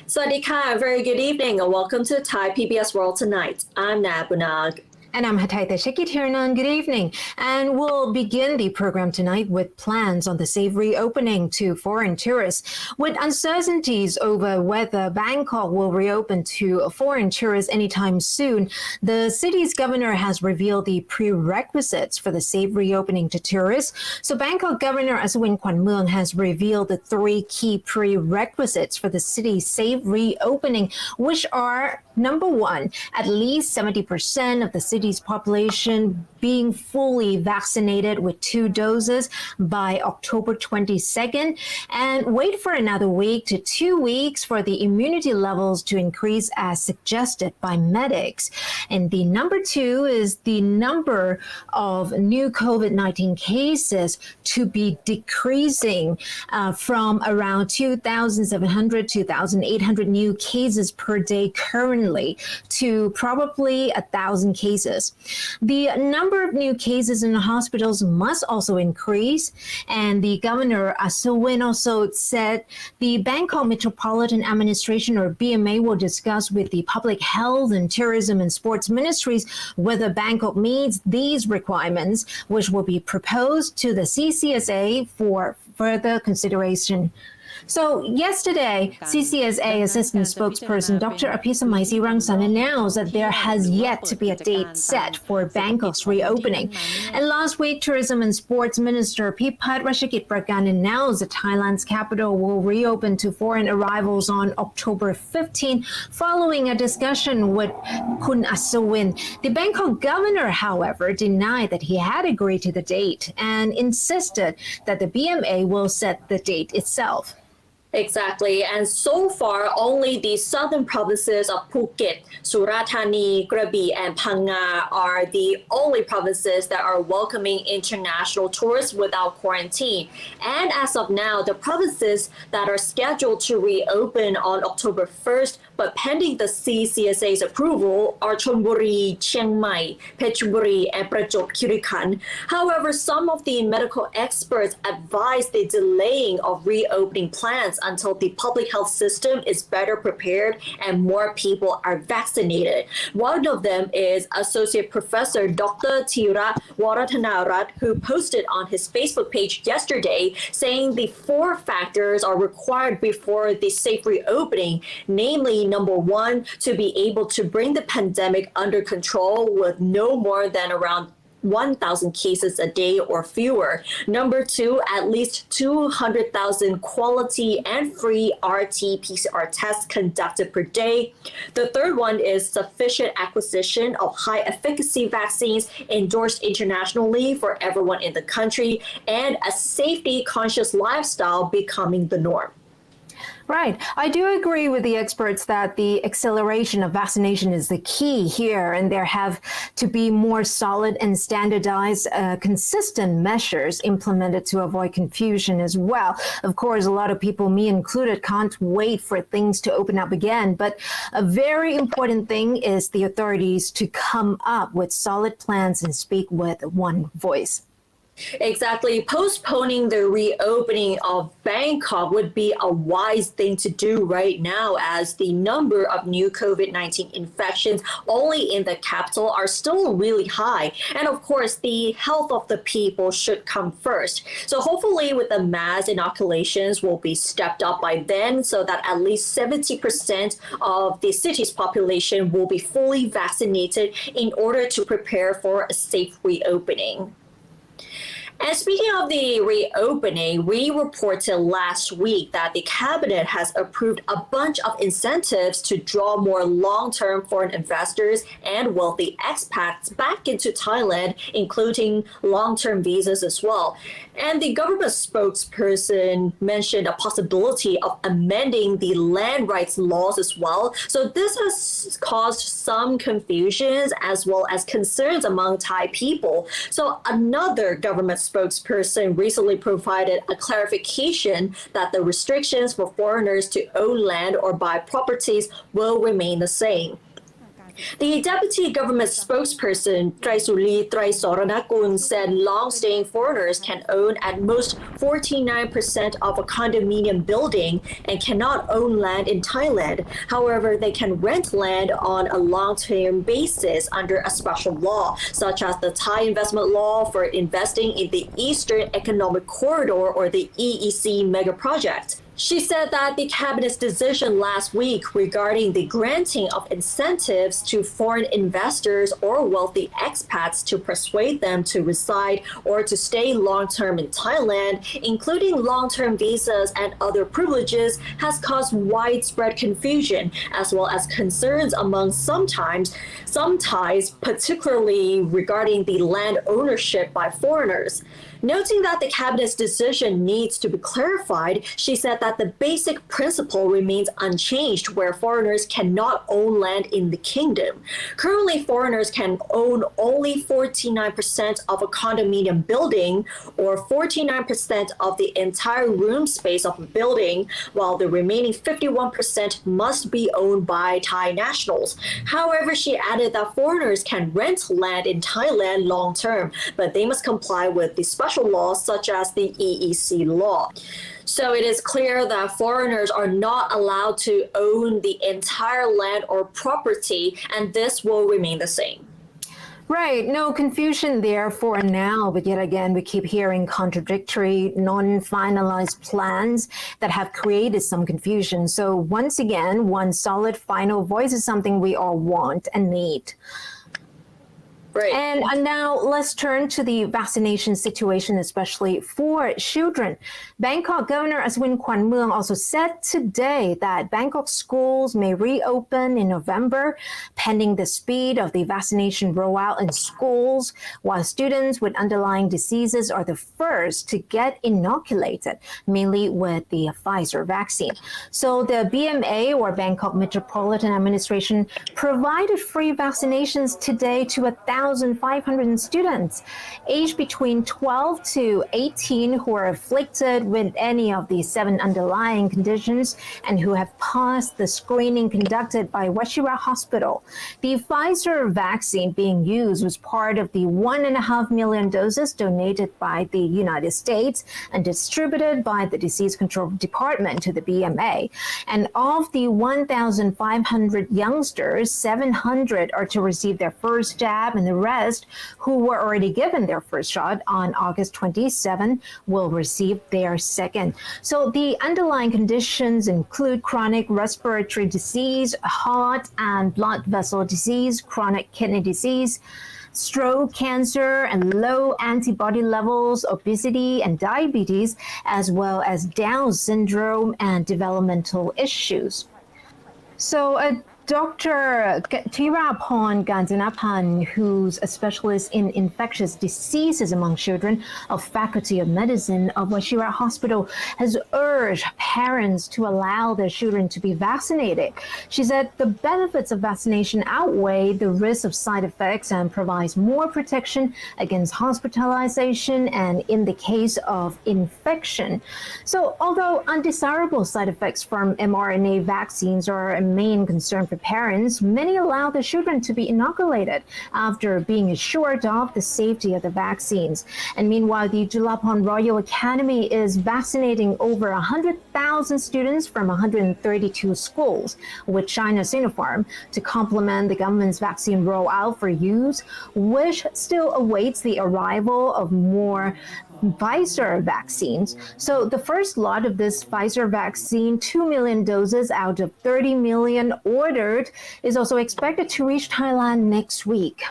Swadika, very good evening and welcome to Thai PBS World Tonight. I'm Nabunag. And I'm Hataita Shekitiranan. Good evening. And we'll begin the program tonight with plans on the safe reopening to foreign tourists. With uncertainties over whether Bangkok will reopen to foreign tourists anytime soon, the city's governor has revealed the prerequisites for the safe reopening to tourists. So Bangkok Governor Aswin Kwanmueang has revealed the three key prerequisites for the city's safe reopening, which are number one, at least 70% of the city's population being fully vaccinated with 2 doses by October 22nd, and wait for another week to 2 weeks for the immunity levels to increase as suggested by medics. And the number two is the number of new COVID-19 cases to be decreasing from around 2,700 to 2,800 new cases per day currently to probably 1,000 cases. The number of new cases in the hospitals must also increase, and the governor Aswin also said the Bangkok Metropolitan Administration or BMA will discuss with the Public Health and Tourism and Sports Ministries whether Bangkok meets these requirements, which will be proposed to the CCSA for further consideration. So yesterday, CCSA Assistant Spokesperson Dr. Apisamaisi Rangsan announced that there has yet to be a date set for Bangkok's reopening. And last week, Tourism and Sports Minister Pipat Rashikit Prakan announced that Thailand's capital will reopen to foreign arrivals on October 15, following a discussion with Kun Aswin. The Bangkok governor, however, denied that he had agreed to the date and insisted that the BMA will set the date itself. Exactly, and so far only the southern provinces of Phuket, Surathani, Krabi, and Phang Nga are the only provinces that are welcoming international tourists without quarantine. And as of now, the provinces that are scheduled to reopen on October 1st, but pending the CCSA's approval, are Chonburi, Chiang Mai, Phetchaburi, and Prachuap Khiri Khan. However, some of the medical experts advise the delaying of reopening plans until the public health system is better prepared and more people are vaccinated. One of them is Associate Professor Dr. Tira Waratanarat, who posted on his Facebook page yesterday saying the 4 factors are required before the safe reopening, namely, number 1, to be able to bring the pandemic under control with no more than around 1,000 cases a day or fewer. Number 2, at least 200,000 quality and free RT-PCR tests conducted per day. The third one is sufficient acquisition of high efficacy vaccines endorsed internationally for everyone in the country, and a safety conscious lifestyle becoming the norm. Right. I do agree with the experts that the acceleration of vaccination is the key here, and there have to be more solid and standardized, consistent measures implemented to avoid confusion as well. Of course, a lot of people, me included, can't wait for things to open up again. But a very important thing is the authorities to come up with solid plans and speak with one voice. Exactly. Postponing the reopening of Bangkok would be a wise thing to do right now, as the number of new COVID-19 infections only in the capital are still really high. And of course, the health of the people should come first. So hopefully with the mass inoculations will be stepped up by then, so that at least 70% of the city's population will be fully vaccinated in order to prepare for a safe reopening. And speaking of the reopening, we reported last week that the cabinet has approved a bunch of incentives to draw more long-term foreign investors and wealthy expats back into Thailand, including long-term visas as well. And the government spokesperson mentioned a possibility of amending the land rights laws as well. So this has caused some confusions as well as concerns among Thai people. So another government spokesperson recently provided a clarification that the restrictions for foreigners to own land or buy properties will remain the same. The deputy government spokesperson Traisuli Traisoranakul said long-staying foreigners can own at most 49% of a condominium building and cannot own land in Thailand. However, they can rent land on a long-term basis under a special law, such as the Thai investment law for investing in the Eastern Economic Corridor or the EEC mega project. She said that the cabinet's decision last week regarding the granting of incentives to foreign investors or wealthy expats to persuade them to reside or to stay long-term in Thailand, including long-term visas and other privileges, has caused widespread confusion as well as concerns among some Thais, particularly regarding the land ownership by foreigners. Noting that the cabinet's decision needs to be clarified, she said that the basic principle remains unchanged, where foreigners cannot own land in the kingdom. Currently, foreigners can own only 49% of a condominium building or 49% of the entire room space of a building, while the remaining 51% must be owned by Thai nationals. However, she added that foreigners can rent land in Thailand long term, but they must comply with the special laws such as the EEC law. So it is clear that foreigners are not allowed to own the entire land or property, and this will remain the same. Right, no confusion there for now, but yet again, we keep hearing contradictory, non-finalized plans that have created some confusion. So once again, one solid final voice is something we all want and need. Right. And now let's turn to the vaccination situation, especially for children. Bangkok Governor Aswin Kwanmueang also said today that Bangkok schools may reopen in November, pending the speed of the vaccination rollout in schools, while students with underlying diseases are the first to get inoculated, mainly with the Pfizer vaccine. So the BMA, or Bangkok Metropolitan Administration, provided free vaccinations today to 1,500 students aged between 12 to 18 who are afflicted with any of the 7 underlying conditions and who have passed the screening conducted by Washira Hospital. The Pfizer vaccine being used was part of the 1.5 million doses donated by the United States and distributed by the Disease Control Department to the BMA. And of the 1,500 youngsters, 700 are to receive their first jab, and the rest who were already given their first shot on August 27 will receive their second. So the underlying conditions include chronic respiratory disease, heart and blood vessel disease, chronic kidney disease, stroke, cancer, and low antibody levels, obesity and diabetes, as well as Down syndrome and developmental issues. So Dr. Tirapon Gandanapan, who's a specialist in infectious diseases among children of Faculty of Medicine of Washira Hospital, has urged parents to allow their children to be vaccinated. She said the benefits of vaccination outweigh the risk of side effects and provides more protection against hospitalization and in the case of infection. So although undesirable side effects from mRNA vaccines are a main concern for parents, many allow their children to be inoculated after being assured of the safety of the vaccines. And meanwhile, the Julapon Royal Academy is vaccinating over 100,000 students from 132 schools with China Sinopharm to complement the government's vaccine rollout for use, which still awaits the arrival of more Pfizer vaccines. So the first lot of this Pfizer vaccine, 2 million doses out of 30 million ordered, is also expected to reach Thailand next week.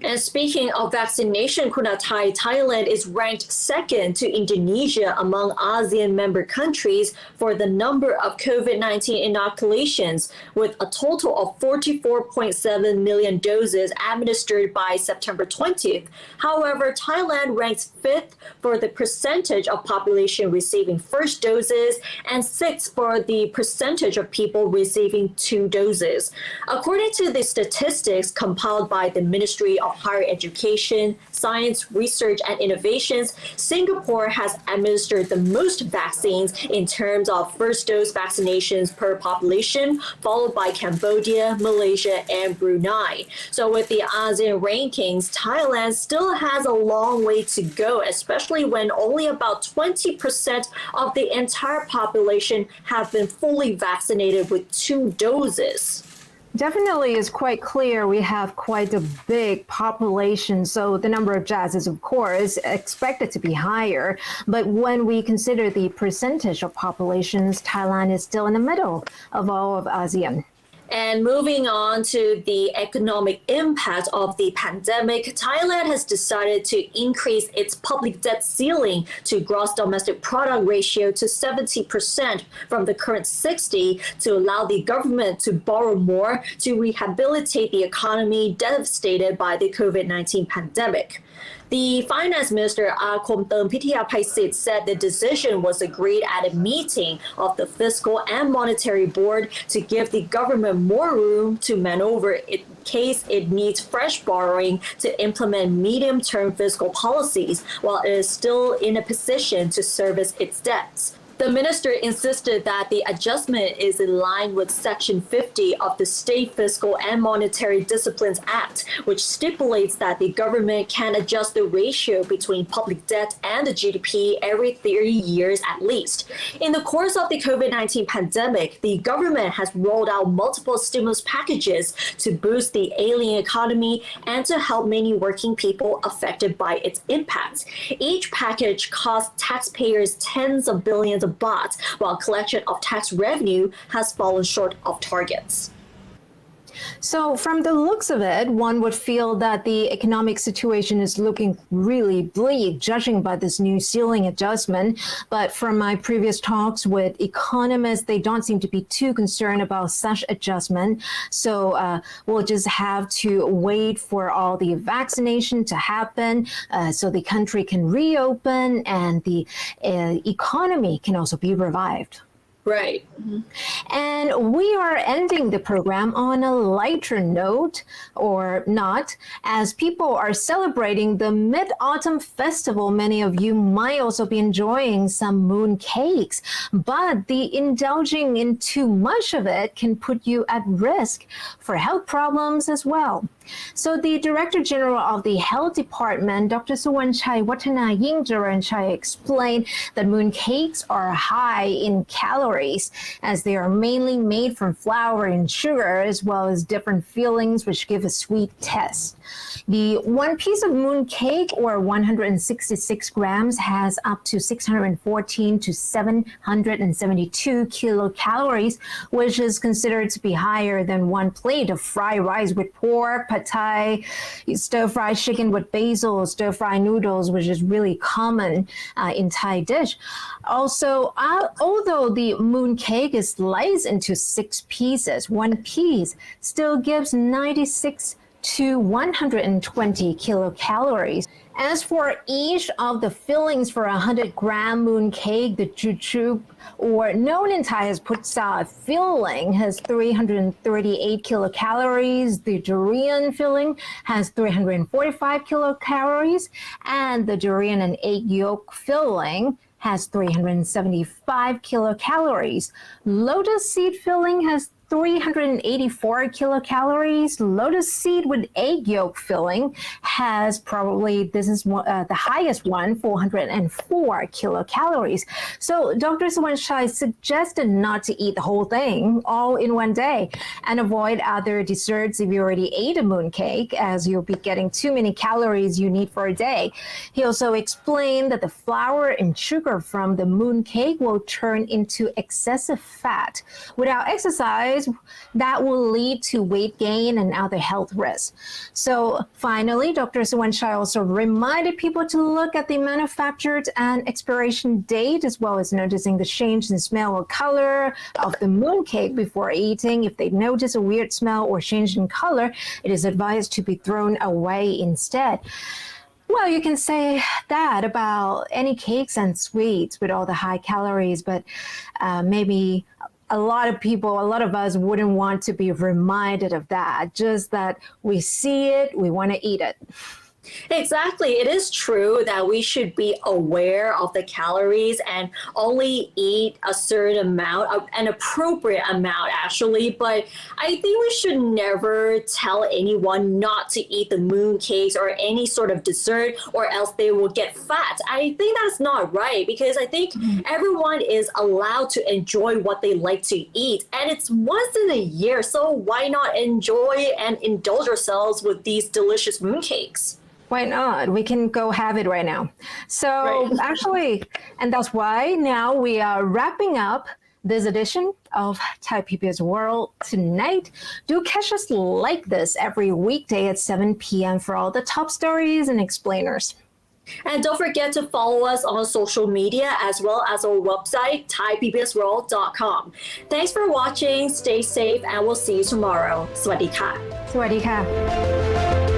And speaking of vaccination, Kunatai, Thailand is ranked second to Indonesia among ASEAN member countries for the number of COVID-19 inoculations, with a total of 44.7 million doses administered by September 20th. However, Thailand ranks 5th for the percentage of population receiving first doses and 6th for the percentage of people receiving 2 doses. According to the statistics compiled by the Ministry of of Higher Education, Science, Research and Innovations, Singapore has administered the most vaccines in terms of first dose vaccinations per population, followed by Cambodia, Malaysia, and Brunei. So with the ASEAN rankings, Thailand still has a long way to go, especially when only about 20% of the entire population have been fully vaccinated with 2 doses. Definitely is quite clear we have quite a big population, so the number of jabs is, of course, expected to be higher. But when we consider the percentage of populations, Thailand is still in the middle of all of ASEAN. And moving on to the economic impact of the pandemic, Thailand has decided to increase its public debt ceiling to gross domestic product ratio to 70% from the current 60 to allow the government to borrow more to rehabilitate the economy devastated by the COVID-19 pandemic. The finance minister, Akomterm Pithiapaisit, said the decision was agreed at a meeting of the Fiscal and Monetary Board to give the government more room to maneuver in case it needs fresh borrowing to implement medium-term fiscal policies while it is still in a position to service its debts. The minister insisted that the adjustment is in line with Section 50 of the State Fiscal and Monetary Disciplines Act, which stipulates that the government can adjust the ratio between public debt and the GDP every 30 years at least. In the course of the COVID-19 pandemic, the government has rolled out multiple stimulus packages to boost the ailing economy and to help many working people affected by its impacts. Each package cost taxpayers tens of billions of baht, while collection of tax revenue has fallen short of targets. So from the looks of it, one would feel that the economic situation is looking really bleak, judging by this new ceiling adjustment. But from my previous talks with economists, they don't seem to be too concerned about such adjustment. So we'll just have to wait for all the vaccination to happen so the country can reopen and the economy can also be revived. Right. Mm-hmm. And we are ending the program on a lighter note, or not, as people are celebrating the Mid-Autumn Festival. Many of you might also be enjoying some mooncakes, but the indulging in too much of it can put you at risk for health problems as well. So the Director General of the Health Department, Dr. Suwanchai Watanayingjaranchai, explained that mooncakes are high in calories as they are mainly made from flour and sugar, as well as different fillings which give a sweet taste. The one piece of mooncake, or 166 grams, has up to 614 to 772 kilocalories, which is considered to be higher than one plate of fried rice with pork, pad thai, stir-fried chicken with basil, stir-fried noodles, which is really common in Thai dish. Also, although the mooncake is sliced into 6 pieces, one piece still gives 96 to 120 kilocalories. As for each of the fillings for a 100-gram mooncake, the chuchu, or known in Thai as putsa filling, has 338 kilocalories. The durian filling has 345 kilocalories, and the durian and egg yolk filling has 375 kilocalories. Lotus seed filling has 384 kilocalories. Lotus seed with egg yolk filling has probably, this is the highest one, 404 kilocalories. So Dr. Suwanchai suggested not to eat the whole thing all in one day and avoid other desserts if you already ate a mooncake, as you'll be getting too many calories you need for a day. He also explained that the flour and sugar from the mooncake will turn into excessive fat. Without exercise, that will lead to weight gain and other health risks. So finally, Dr. Suwanchai also reminded people to look at the manufactured and expiration date, as well as noticing the change in smell or color of the mooncake before eating. If they notice a weird smell or change in color, it is advised to be thrown away instead. Well, you can say that about any cakes and sweets with all the high calories, but maybe a lot of people, a lot of us wouldn't want to be reminded of that. Just that we see it, we want to eat it. Exactly. It is true that we should be aware of the calories and only eat a certain amount, an appropriate amount actually. But I think we should never tell anyone not to eat the mooncakes or any sort of dessert or else they will get fat. I think that's not right because I think everyone is allowed to enjoy what they like to eat. And it's once in a year. So why not enjoy and indulge ourselves with these delicious mooncakes? Why not? We can go have it right now. So actually, and that's why now we are wrapping up this edition of Thai PBS World tonight. Do catch us like this every weekday at 7 p.m. for all the top stories and explainers. And don't forget to follow us on social media as well as our website, thaipbsworld.com. Thanks for watching. Stay safe and we'll see you tomorrow. สวัสดีค่ะ สวัสดีค่ะ